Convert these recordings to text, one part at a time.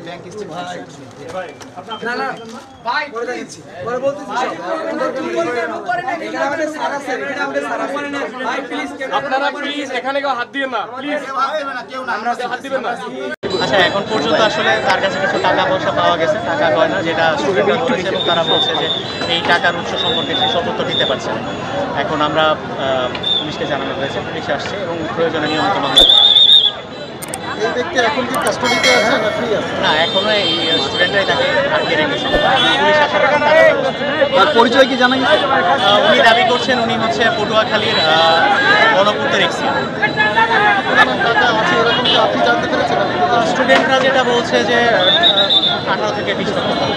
Bank statement না না ভাই করে দিচ্ছি পরে বলতেছি এখানে আমাদের স্যার আছে এখানে আমাদের স্যার আছে ভাই প্লিজ আপনারা প্লিজ এখানে কেউ হাত দিবেন না প্লিজ আমরা হাত দিবেন না। আচ্ছা এখন পর্যন্ত আসলে তার কাছে কিছু টাকা পয়সা পাওয়া গেছে, টাকা হয় না যেটা স্টুডেন্টরা বলেছে এবং তারা বলছে যে এই টাকার উৎস সম্পর্কে সে সতর্ক দিতে পারছে না। এখন আমরা পুলিশকে জানানো হয়েছে, পুলিশ আসছে এবং প্রয়োজনে নিয়মিত মামলা। এই ব্যক্তি এখন কি কাস্টডিতে আছে না ফ্রি আছে? না, এখনো এই স্টুডেন্টরাই তাকে আটকে রেখেছে। পুলিশ আসার পর তার পরিচয় কি জানা গেছে? উনি দাবি করছেন উনি হচ্ছে পটুয়াখালীর গণপূর্তের এক্সিয়ার। টাকা আছে এরকম কি আপনি জানতে পেরেছেন? স্টুডেন্টরা যেটা বলছে যে 18 থেকে 20 লক্ষ টাকা।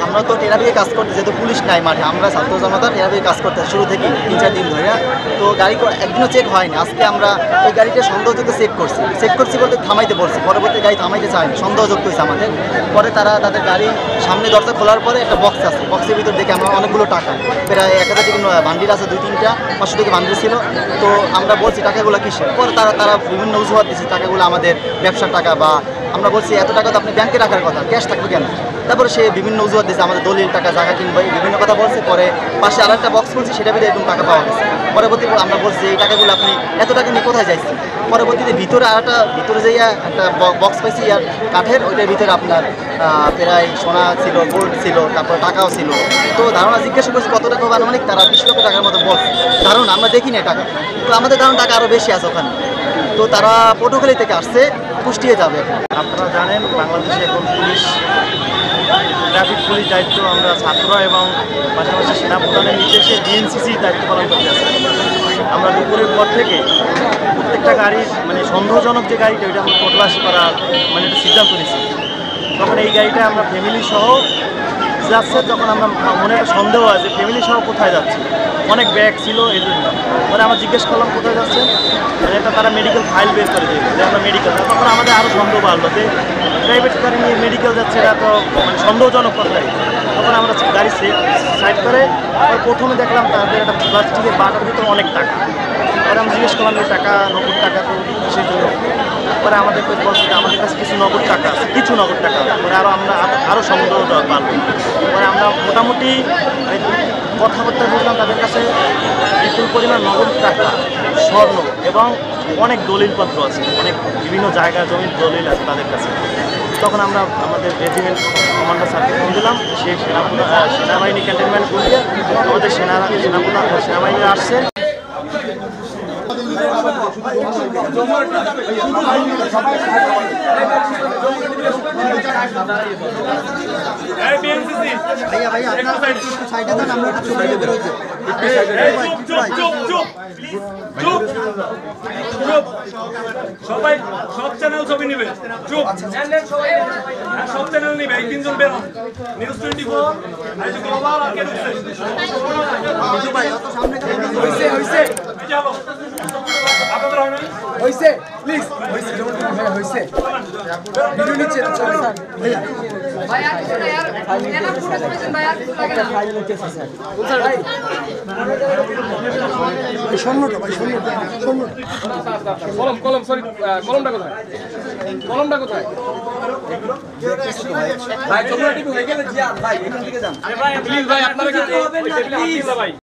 আমরা তো টেরাবিয়ে কাজ করতে, যেহেতু পুলিশ নাই মাঠে, আমরা ছাত্র জনতা টেরাবিয়ে কাজ করতে শুরু থেকে 3-4 দিন ধরে। তো গাড়ি একদিনও চেক হয়নি। আজকে আমরা এই গাড়িটা সন্দেহযুক্ত চেক করছি বলতে থামাইতে বলছি, পরবর্তী গাড়ি থামাইতে চায়নি, সন্দেহযুক্ত হয়েছে আমাদের। পরে তারা তাদের গাড়ি সামনে দরজা খোলার পরে একটা বক্স আছে, বক্সের ভিতর দেখে আমরা অনেকগুলো টাকা প্রায় 1000 টাকা বান্ডিল আছে, 2-3টা 500 টাকা বান্ডিল ছিল। তো আমরা বলছি টাকাগুলো কিসের? পরে তারা বিভিন্ন অজুহাত দিচ্ছে টাকাগুলো আমাদের ব্যবসার টাকা, বা আমরা বলছি এত টাকা তো আপনি ব্যাংকে রাখার কথা, ক্যাশ থাকবে কেন? তারপরে সে বিভিন্ন অজুহাত দিয়েছে, আমাদের দলিল টাকা জায়গা কিনবে বিভিন্ন কথা বলছে। পরে পাশে আর একটা বক্স খুলছি, সেটা ভিতরে এরকম টাকা পাওয়া গেছে। পরবর্তী আমরা বলছি এই টাকাগুলো আপনি এত টাকা নিয়ে কোথায় যাইছেন? পরবর্তীতে ভিতরে ভিতরে যাইয়া একটা বক্স পাইছি আর কাঠের, ওইটার ভিতরে আপনার প্রায় সোনা ছিল, গোল্ড ছিল, তারপরে টাকাও ছিল। তো ধারণা জিজ্ঞাসা করছি কত টাকা হবে আনুমানিক, তারা 20 লক্ষ টাকার মতো বলছে। ধারণা আমরা দেখি না টাকা, তো আমাদের ধারণা টাকা আরও বেশি আছে ওখানে। তো তারা পটুয়াখালী থেকে আসছে, কুষ্টিয়ে যাবে। আপনারা জানেন বাংলাদেশে এখন ট্রাফিক পুলিশ দায়িত্ব আমরা ছাত্ররা এবং পাশাপাশি সেনাপ্রধানের নির্দেশে ডিএনসিসি দায়িত্ব পালন করতে আসছি। আমরা দুপুরের পর থেকে প্রত্যেকটা গাড়ির মানে সন্দেহজনক যে গাড়িটা ওইটা আমরা তল্লাশি করার একটা সিদ্ধান্ত নিয়েছি। তখন এই গাড়িটা আমরা ফ্যামিলি সহ যাচ্ছে, যখন আমরা মনে একটা সন্দেহ হয় যে ফ্যামিলি সহ কোথায় যাচ্ছে, অনেক ব্যাগ ছিল এই জন্য। পরে আমরা জিজ্ঞেস করলাম কোথায় যাচ্ছেন, মানে এটা তারা মেডিকেল ফাইল বের করে দিয়েছে যে আমরা মেডিকেল। তখন আমাদের আরও সন্দেহ বাড়লো যে প্রাইভেট গাড়ি নিয়ে মেডিকেল যাচ্ছে, এটা তো মানে সন্দেহজনক কথাই। তখন আমরা গাড়ি সাইড করে প্রথমে দেখলাম তাদের একটা প্লাস্টিকের বাটার ভিতরে অনেক টাকা। পরে আমরা জিজ্ঞেস করলাম যে টাকা নগদ টাকা তো সেই জন্য। পরে আমাদের বলছে যে আমাদের কাছে কিছু নগদ টাকা আছে, কিছু নগদ টাকা। পরে আমরা আরও সন্দেহ বাড়লো। পরে আমরা মোটামুটি কথাবার্তা বললাম তাদের কাছে বিপুল পরিমাণ নগদ টাকা, স্বর্ণ এবং অনেক দলিলপত্র আছে, অনেক বিভিন্ন জায়গা জমির দলিল আছে তাদের কাছে। তখন আমরা আমাদের রেজিমেন্ট কমান্ডার স্যারকে ফোন দিলাম, সেই সেনাবাহিনী ক্যান্টনমেন্ট বলিয়ে আমাদের সেনাবাহিনীরা আসছে। সবাই সব চ্যানেল ছবি নিবে, চুপ সব চ্যানেল নিবে। এই 3 জন বের হন। নিউজ 24 আর গ্লোবাল আর কে ঢুকছে? হইছে হইছে যাবো আপনাদের হয় না হইছে প্লিজ হইছে হইছে ভিডিও নিচ্ছে স্যার ভাই আর কিছু না यार এনা ফুটেজ পেছেন ভাই আর কিছু লাগে না ফাইল নিতেছে স্যার স্যার ভাই শূন্যটা ভাই শূন্যটা কলম সরি কলমটা কোথায়? কলমটা কোথায়? ভাই জমা টিভি হয়ে গেলে জিয়া ভাই এখান থেকে যান আরে ভাই প্লিজ ভাই আপনারা কিন্তু ভাই